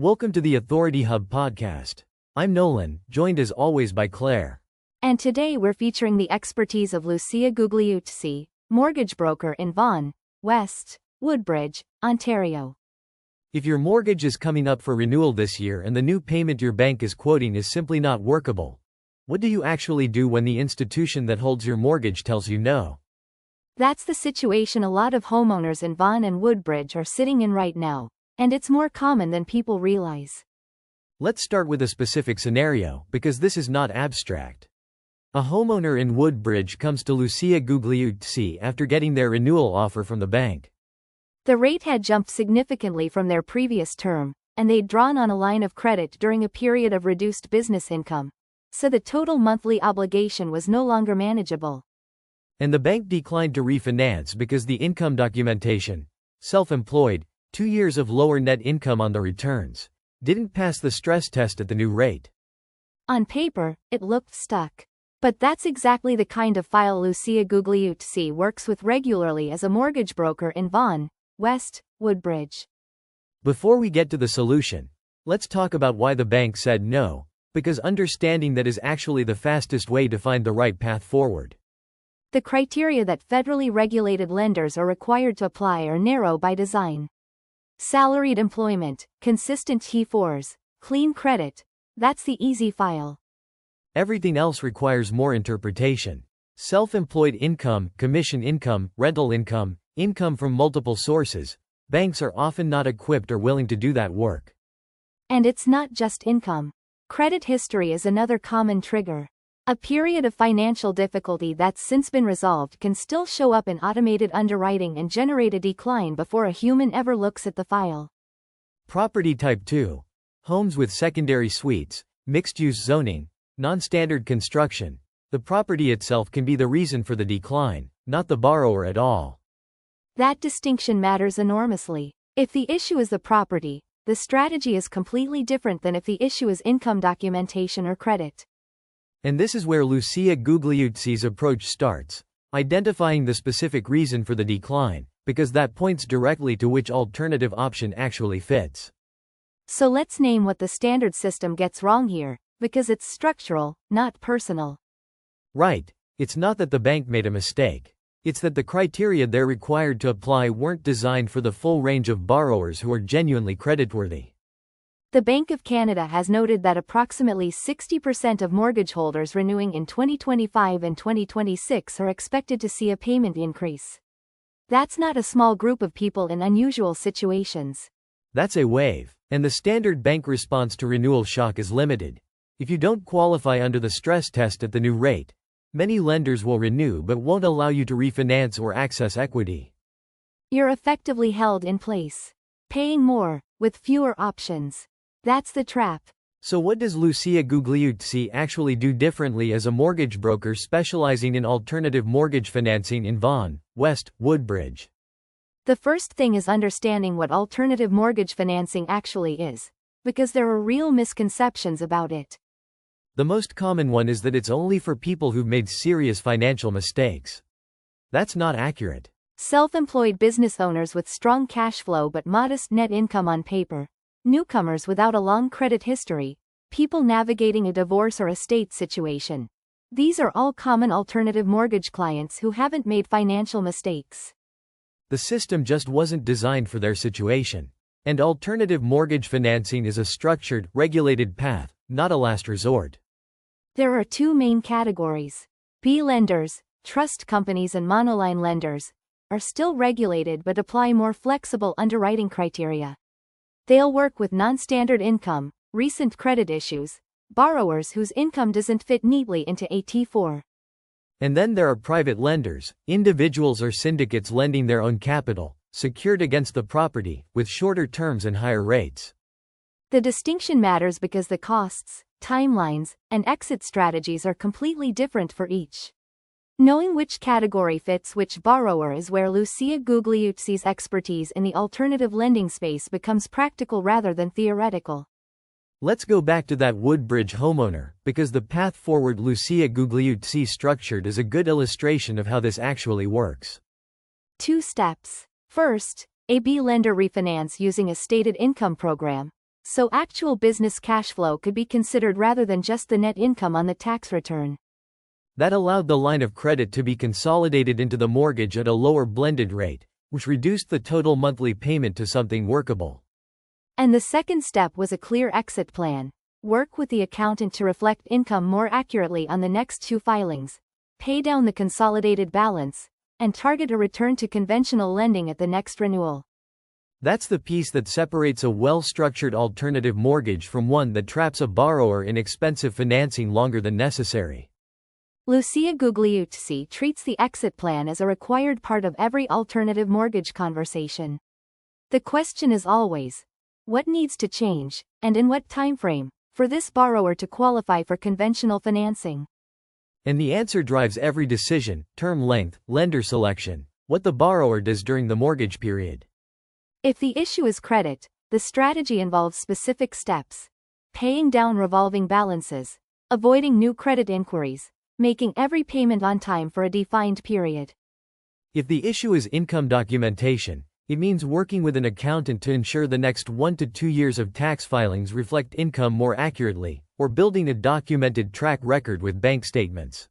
Welcome to the Authority Hub podcast. I'm Nolan, joined as always by Claire. And today we're featuring the expertise of Lucia Gugliuzzi, mortgage broker in Vaughan, Woodbridge, Ontario. If your mortgage is coming up for renewal this year and the new payment your bank is quoting is simply not workable, what do you actually do when the institution that holds your mortgage tells you no? That's the situation a lot of homeowners in Vaughan and Woodbridge are sitting in right now, and it's more common than people realize. Let's start with a specific scenario, because this is not abstract. A homeowner in Woodbridge comes to Lucia Gugliuzzi after getting their renewal offer from the bank. The rate had jumped significantly from their previous term, and they'd drawn on a line of credit during a period of reduced business income, so the total monthly obligation was no longer manageable. And the bank declined to refinance because the income documentation, self-employed, 2 years of lower net income on the returns, didn't pass the stress test at the new rate. On paper, it looked stuck. But that's exactly the kind of file Lucia Gugliuzzi works with regularly as a mortgage broker in Vaughan, Woodbridge. Before we get to the solution, let's talk about why the bank said no, because understanding that is actually the fastest way to find the right path forward. The criteria that federally regulated lenders are required to apply are narrow by design. Salaried employment, consistent T4s, clean credit, that's the easy file. Everything else requires more interpretation. Self-employed income, commission income, rental income, income from multiple sources. Banks are often not equipped or willing to do that work. And it's not just income. Credit history is another common trigger. A period of financial difficulty that's since been resolved can still show up in automated underwriting and generate a decline before a human ever looks at the file. Property type 2. Homes with secondary suites, mixed-use zoning, non-standard construction. The property itself can be the reason for the decline, not the borrower at all. That distinction matters enormously. If the issue is the property, the strategy is completely different than if the issue is income documentation or credit. And this is where Lucia Gugliuzzi's approach starts, identifying the specific reason for the decline, because that points directly to which alternative option actually fits. So let's name what the standard system gets wrong here, because it's structural, not personal. Right, it's not that the bank made a mistake. It's that the criteria they're required to apply weren't designed for the full range of borrowers who are genuinely creditworthy. The Bank of Canada has noted that approximately 60% of mortgage holders renewing in 2025 and 2026 are expected to see a payment increase. That's not a small group of people in unusual situations. That's a wave, and the standard bank response to renewal shock is limited. If you don't qualify under the stress test at the new rate, many lenders will renew but won't allow you to refinance or access equity. You're effectively held in place, paying more, with fewer options. That's the trap. So what does Lucia Gugliuzzi actually do differently as a mortgage broker specializing in alternative mortgage financing in Vaughan, Woodbridge? The first thing is understanding what alternative mortgage financing actually is, because there are real misconceptions about it. The most common one is that it's only for people who've made serious financial mistakes. That's not accurate. Self-employed business owners with strong cash flow but modest net income on paper, newcomers without a long credit history, people navigating a divorce or estate situation. These are all common alternative mortgage clients who haven't made financial mistakes. The system just wasn't designed for their situation. And alternative mortgage financing is a structured, regulated path, not a last resort. There are two main categories. B lenders, trust companies and monoline lenders, are still regulated but apply more flexible underwriting criteria. They'll work with non-standard income, recent credit issues, borrowers whose income doesn't fit neatly into a T4. And then there are private lenders, individuals or syndicates lending their own capital, secured against the property, with shorter terms and higher rates. The distinction matters because the costs, timelines, and exit strategies are completely different for each. Knowing which category fits which borrower is where Lucia Gugliuzzi's expertise in the alternative lending space becomes practical rather than theoretical. Let's go back to that Woodbridge homeowner, because the path forward Lucia Gugliuzzi structured is a good illustration of how this actually works. 2 steps. First, a B lender refinance using a stated income program, so actual business cash flow could be considered rather than just the net income on the tax return. That allowed the line of credit to be consolidated into the mortgage at a lower blended rate, which reduced the total monthly payment to something workable. And the second step was a clear exit plan. Work with the accountant to reflect income more accurately on the next two filings, pay down the consolidated balance, and target a return to conventional lending at the next renewal. That's the piece that separates a well-structured alternative mortgage from one that traps a borrower in expensive financing longer than necessary. Lucia Gugliuzzi treats the exit plan as a required part of every alternative mortgage conversation. The question is always, what needs to change, and in what timeframe, for this borrower to qualify for conventional financing? And the answer drives every decision: term length, lender selection, what the borrower does during the mortgage period. If the issue is credit, the strategy involves specific steps: paying down revolving balances, avoiding new credit inquiries, making every payment on time for a defined period. If the issue is income documentation, it means working with an accountant to ensure the next 1 to 2 years of tax filings reflect income more accurately, or building a documented track record with bank statements.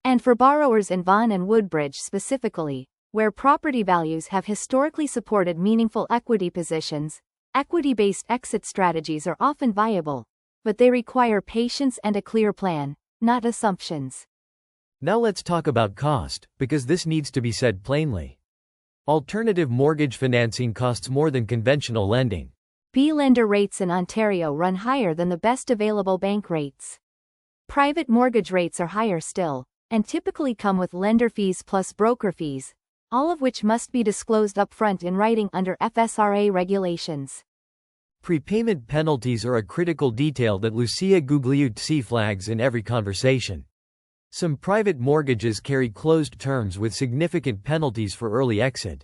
And for borrowers in Vaughan-Woodbridge specifically, where property values have historically supported meaningful equity positions, equity-based exit strategies are often viable, but they require patience and a clear plan, not assumptions. Now let's talk about cost, because this needs to be said plainly. Alternative mortgage financing costs more than conventional lending. B-lender rates in Ontario run higher than the best available bank rates. Private mortgage rates are higher still, and typically come with lender fees plus broker fees, all of which must be disclosed upfront in writing under FSRA regulations. Prepayment penalties are a critical detail that Lucia Gugliuzzi flags in every conversation. Some private mortgages carry closed terms with significant penalties for early exit.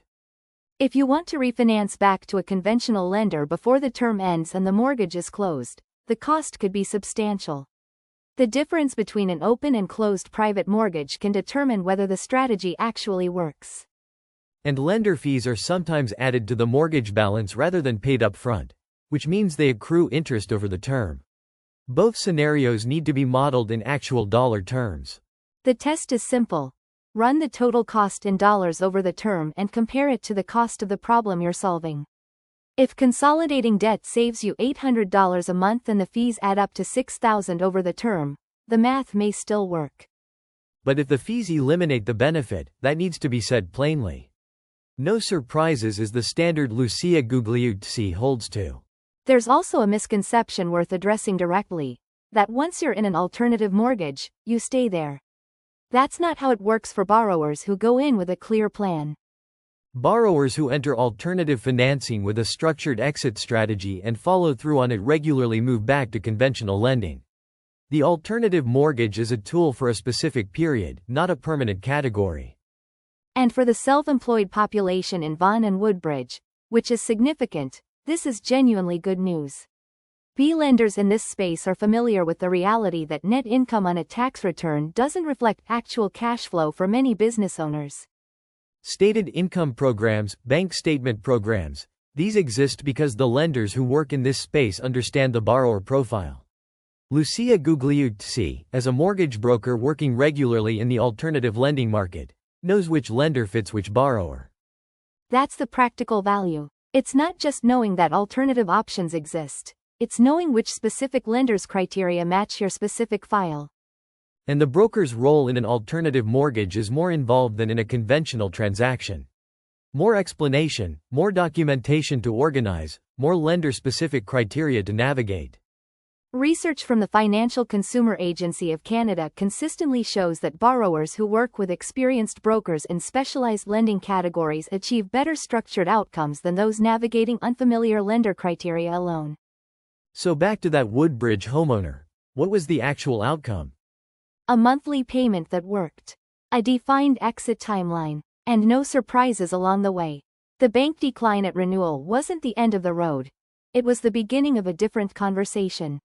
If you want to refinance back to a conventional lender before the term ends and the mortgage is closed, the cost could be substantial. The difference between an open and closed private mortgage can determine whether the strategy actually works. And lender fees are sometimes added to the mortgage balance rather than paid up front, which means they accrue interest over the term. Both scenarios need to be modeled in actual dollar terms. The test is simple. Run the total cost in dollars over the term and compare it to the cost of the problem you're solving. If consolidating debt saves you $800 a month and the fees add up to $6,000 over the term, the math may still work. But if the fees eliminate the benefit, that needs to be said plainly. No surprises is the standard Lucia Gugliuzzi holds to. There's also a misconception worth addressing directly, that once you're in an alternative mortgage, you stay there. That's not how it works for borrowers who go in with a clear plan. Borrowers who enter alternative financing with a structured exit strategy and follow through on it regularly move back to conventional lending. The alternative mortgage is a tool for a specific period, not a permanent category. And for the self-employed population in Vaughan-Woodbridge, which is significant, this is genuinely good news. B-lenders in this space are familiar with the reality that net income on a tax return doesn't reflect actual cash flow for many business owners. Stated income programs, bank statement programs, these exist because the lenders who work in this space understand the borrower profile. Lucia Gugliuzzi, as a mortgage broker working regularly in the alternative lending market, knows which lender fits which borrower. That's the practical value. It's not just knowing that alternative options exist, it's knowing which specific lender's criteria match your specific file. And the broker's role in an alternative mortgage is more involved than in a conventional transaction. More explanation, more documentation to organize, more lender-specific criteria to navigate. Research from the Financial Consumer Agency of Canada consistently shows that borrowers who work with experienced brokers in specialized lending categories achieve better structured outcomes than those navigating unfamiliar lender criteria alone. So back to that Woodbridge homeowner. What was the actual outcome? A monthly payment that worked, a defined exit timeline, and no surprises along the way. The bank decline at renewal wasn't the end of the road. It was the beginning of a different conversation.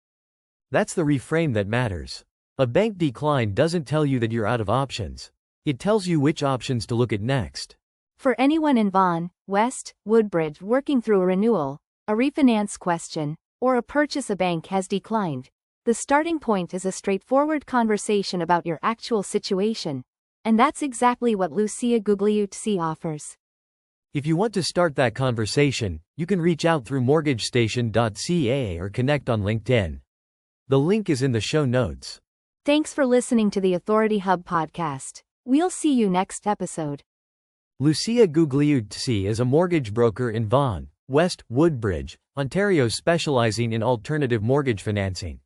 That's the reframe that matters. A bank decline doesn't tell you that you're out of options. It tells you which options to look at next. For anyone in Vaughan, West, Woodbridge working through a renewal, a refinance question, or a purchase a bank has declined. The starting point is a straightforward conversation about your actual situation, and that's exactly what Lucia Gugliuzzi offers. If you want to start that conversation, you can reach out through mortgagestation.ca or connect on LinkedIn. The link is in the show notes. Thanks for listening to the Authority Hub podcast. We'll see you next episode. Lucia Gugliuzzi is a mortgage broker in Vaughan, Woodbridge, Ontario specializing in alternative mortgage financing.